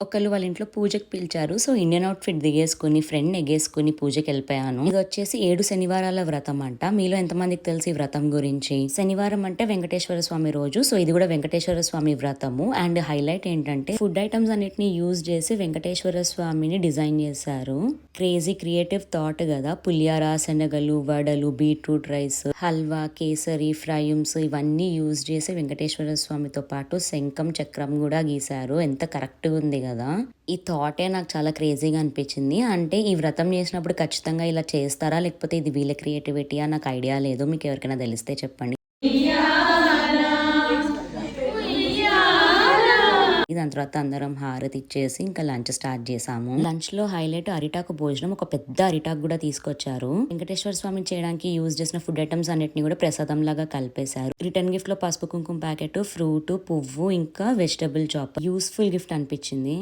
ఒకళ్ళు వాళ్ళ ఇంట్లో పూజకి పిలిచారు. సో, ఇండియన్ అవుట్‌ఫిట్ దిగేసుకొని, ఫ్రెండ్ నెగేసుకొని పూజకెళ్ళిపోయాను. ఇదొచ్చేసి 7 శనివారాల వ్రతం అంట. మీలో ఎంతమందికి తెలుసు ఈ వ్రతం గురించి? శనివారం అంటే వెంకటేశ్వర స్వామి రోజు. సో, ఇది కూడా వెంకటేశ్వర స్వామి వ్రతము. అండ్ హైలైట్ ఏంటంటే ఫుడ్ ఐటమ్స్ అన్నిటిని యూజ్ చేసి వెంకటేశ్వర స్వామిని డిజైన్ చేశారు. క్రేజీ క్రియేటివ్ థాట్ కదా! పులియార, శనగలు, వడలు, beetroot rice, halwa, kesari, fryums ఇవన్నీ యూజ్ చేసి వెంకటేశ్వర స్వామితో పాటు శంఖం, చక్రం కూడా గీశారు. ఎంత కరెక్ట్‌గా ఉంది కదా! ఈ థాటే నాకు చాలా క్రేజీగా అనిపించింది. అంటే ఈ వ్రతం చేసినప్పుడు ఖచ్చితంగా ఇలా చేస్తారా? లేకపోతే ఇది వీళ్ళ క్రియేటివిటీయా? నాకు ఐడియా లేదు. మీకు ఎవరికైనా తెలిస్తే చెప్పండి. దాని తర్వాత అందరం హారతి ఇచ్చేసి ఇంకా లంచ్ స్టార్ట్ చేసాము. లంచ్ లో హైలైట్ అరిటాకు భోజనం. ఒక పెద్ద అరిటాకు కూడా తీసుకొచ్చారు. వెంకటేశ్వర స్వామి చేయడానికి యూజ్ చేసిన ఫుడ్ ఐటమ్స్ అన్నిటిని కూడా ప్రసాదం లాగా కలిపేశారు. రిటర్న్ గిఫ్ట్ లో పసుపు కుంకుమ ప్యాకెట్, ఫ్రూట్, పువ్వు ఇంకా వెజిటబుల్ చాప్. యూస్ఫుల్ గిఫ్ట్ అనిపించింది.